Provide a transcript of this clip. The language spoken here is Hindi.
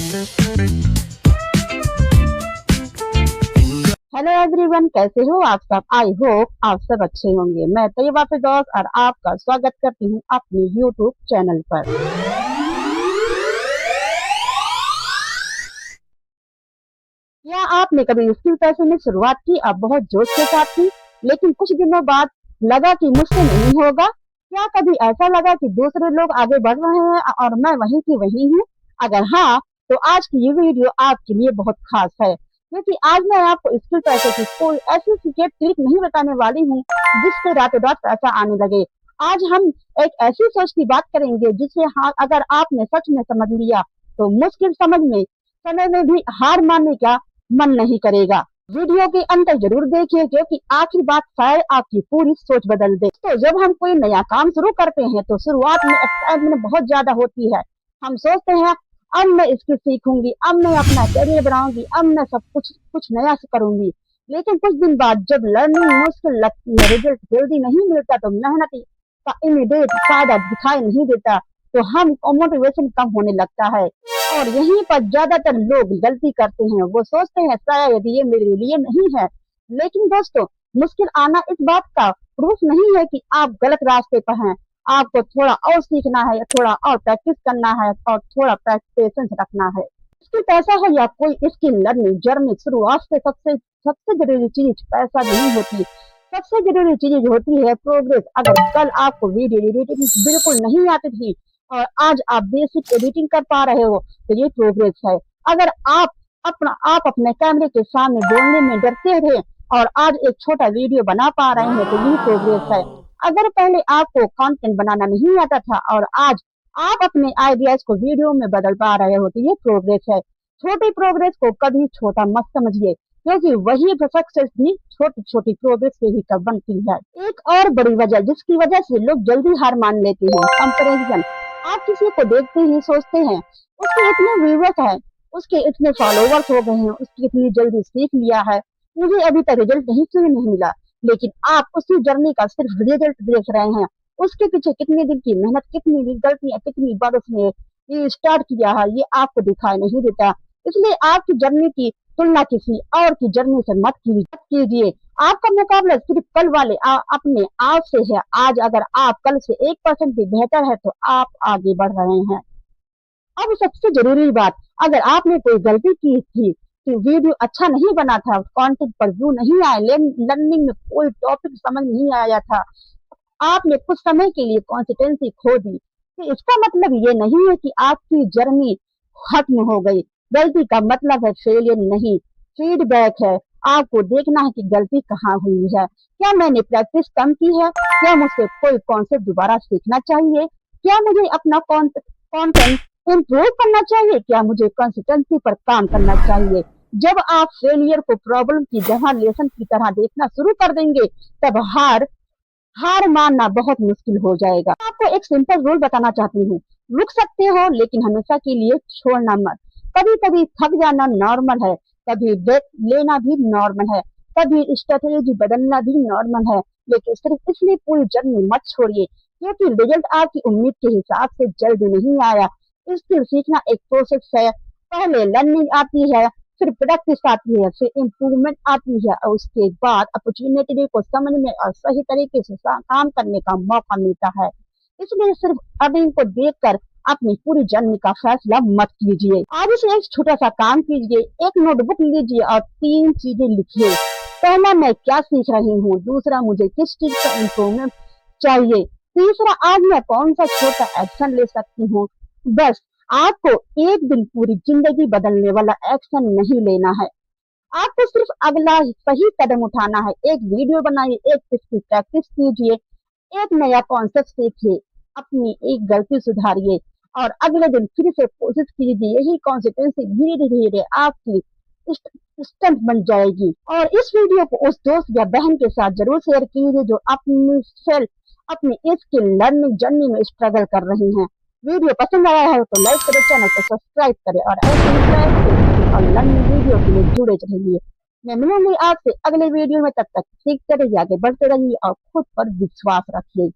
हेलो एवरीवन, कैसे हो आप सब। आई होप आप सब अच्छे होंगे। मैं तैयबा फिरदौस और आपका स्वागत करती हूँ अपने यूट्यूब चैनल पर। क्या आपने कभी स्किल पैसे में शुरुआत की? अब बहुत जोश के साथ की, लेकिन कुछ दिनों बाद लगा कि मुझसे नहीं होगा। क्या कभी ऐसा लगा कि दूसरे लोग आगे बढ़ रहे हैं और मैं वहीं की वहीं हूँ? अगर हाँ, तो आज की ये वीडियो आपके लिए बहुत खास है, क्योंकि आज मैं आपको स्किल पैसे की कोई ऐसी सीक्रेट ट्रिक नहीं बताने वाली हूँ जिससे रातों रात पैसा आने लगे। आज हम एक ऐसी सोच की बात करेंगे जिसे हाँ, अगर आपने सच में समझ लिया तो मुश्किल समय में भी हार मानने का मन नहीं करेगा। वीडियो के अंत तक जरूर देखिए, क्योंकि आखिर बात शायद आपकी पूरी सोच बदल दे। तो जब हम कोई नया काम शुरू करते हैं तो शुरुआत में एक्साइटमेंट बहुत ज्यादा होती है। हम सोचते हैं अब मैं इसकी सीखूंगी, अब मैं अपना करियर बनाऊंगी, अब मैं सब कुछ नया से करूंगी। लेकिन कुछ दिन बाद जब लर्निंग मुश्किल लगती है, रिजल्ट जल्दी नहीं मिलता, तो मेहनत का इमीडिएट फायदा दिखाई नहीं देता, तो हम मोटिवेशन कम होने लगता है। और यहीं पर ज्यादातर लोग गलती करते हैं। वो सोचते हैं शायद ये मेरे लिए नहीं है। लेकिन दोस्तों, मुश्किल आना इस बात का प्रूफ नहीं है कि आप गलत रास्ते पर हैं। आपको थोड़ा और सीखना है, थोड़ा और प्रैक्टिस करना है और थोड़ा पेशेंस रखना है। स्किल पैसा हो या कोई स्किल लर्निंग जर्नी, शुरुआत से सबसे सबसे जरूरी चीज पैसा नहीं होती। सबसे जरूरी चीज होती है प्रोग्रेस। अगर कल आपको वीडियो एडिटिंग बिल्कुल नहीं आती थी और आज आप बेसिक एडिटिंग कर पा रहे हो, तो ये प्रोग्रेस है। अगर आप अपने कैमरे के सामने बोलने में डरते थे और आज एक छोटा वीडियो बना पा रहे हैं, तो ये प्रोग्रेस है। अगर पहले आपको कंटेंट बनाना नहीं आता था और आज आप अपने आइडियाज को वीडियो में बदल पा रहे हो, तो ये प्रोग्रेस है। छोटी प्रोग्रेस को कभी छोटा मत समझिए, क्योंकि वही सक्सेस भी छोटी छोटी प्रोग्रेस से ही कब बनती है। एक और बड़ी वजह जिसकी वजह से लोग जल्दी हार मान लेते हैं, कंपैरिजन। आप किसी को देखते ही सोचते हैं उसके इतने व्यूअर्स हैं, उसके इतने फॉलोवर्स हो गए हैं, उसकी इतनी जल्दी सीख लिया है, मुझे अभी तक रिजल्ट नहीं क्यों नहीं मिला। लेकिन आप उसी जर्नी का सिर्फ रिजल्ट देख रहे हैं। उसके पीछे कितने दिन की मेहनत, कितनी गलतियां, कितनी बार उसने ये स्टार्ट किया है, ये आपको दिखाई नहीं देता। इसलिए आपकी जर्नी की तुलना किसी और की जर्नी से मत कीजिए। आपका मुकाबला सिर्फ कल वाले अपने आप से है। आज अगर आप कल से 1% भी बेहतर है तो आप आगे बढ़ रहे हैं। अब सबसे जरूरी बात, अगर आपने कोई गलती की थी कि वीडियो अच्छा नहीं बना था, कंटेंट पर व्यू नहीं आए, लर्निंग में कोई टॉपिक समझ नहीं आया था, आपने कुछ समय के लिए कंसिस्टेंसी खो दी, तो इसका मतलब ये नहीं है कि आपकी जर्नी खत्म हो गई। गलती का मतलब है फेलियर नहीं, फीडबैक है। आपको देखना है कि गलती कहाँ हुई है। क्या मैंने प्रैक्टिस कम की है? क्या मुझसे कोई कॉन्सेप्ट दोबारा सीखना चाहिए? क्या मुझे अपना कंटेंट इम्प्रूव करना चाहिए? क्या मुझे कंसिस्टेंसी पर काम करना चाहिए? जब आप फेलियर को प्रॉब्लम की जगह लेसन की तरह देखना शुरू कर देंगे, तब हार हार मानना बहुत मुश्किल हो जाएगा। आपको एक सिंपल रूल बताना चाहती हूँ, रुक सकते हो लेकिन हमेशा के लिए छोड़ना मत। कभी कभी थक जाना नॉर्मल है, कभी ब्रेक लेना भी नॉर्मल है, कभी स्ट्रेटेजी बदलना भी नॉर्मल है, लेकिन सिर्फ इसलिए पूरी जर्नी मत छोड़िए, क्योंकि रिजल्ट आपकी उम्मीद के हिसाब से जल्दी नहीं आया। स्किल सीखना एक प्रोसेस है। पहले लर्निंग आती है, फिर प्रैक्टिस आती है, फिर इम्प्रूवमेंट आती है और उसके बाद अपॉर्चुनिटी को समझने और सही तरीके से काम करने का मौका मिलता है। इसलिए सिर्फ अर्निंग को देखकर अपनी पूरी जर्नी का फैसला मत कीजिए। आज से एक छोटा सा काम कीजिए, एक नोटबुक लीजिए और 3 चीजें लिखिए। पहला, मैं क्या सीख रही हूँ। दूसरा, मुझे किस चीज का इम्प्रूवमेंट चाहिए। तीसरा, आज मैं कौन सा छोटा एक्शन ले सकती हूँ। बस आपको एक दिन पूरी जिंदगी बदलने वाला एक्शन नहीं लेना है। आपको सिर्फ अगला सही कदम उठाना है। एक वीडियो बनाइए, एक इसकी प्रैक्टिस कीजिए, एक नया कॉन्सेप्ट सीखिए, अपनी एक गलती सुधारिए और अगले दिन फिर से कोशिश कीजिए। यही कॉन्सिस्टेंसी धीरे धीरे आपकी स्ट्रेंथ बन जाएगी। और इस वीडियो को उस दोस्त या बहन के साथ जरूर शेयर कीजिए जो अपनी स्किल लर्निंग जर्नी में स्ट्रगल कर रही हैं। वीडियो पसंद आया है तो लाइक करें, चैनल को सब्सक्राइब करें और ऐसे इंटरेस्टिंग और लर्निंग वीडियो के लिए जुड़े रहिए। मैं मिलूंगी आपसे अगले वीडियो में, तब तक सीखते रहिए, आगे बढ़ते रहिए और खुद पर विश्वास रखिए।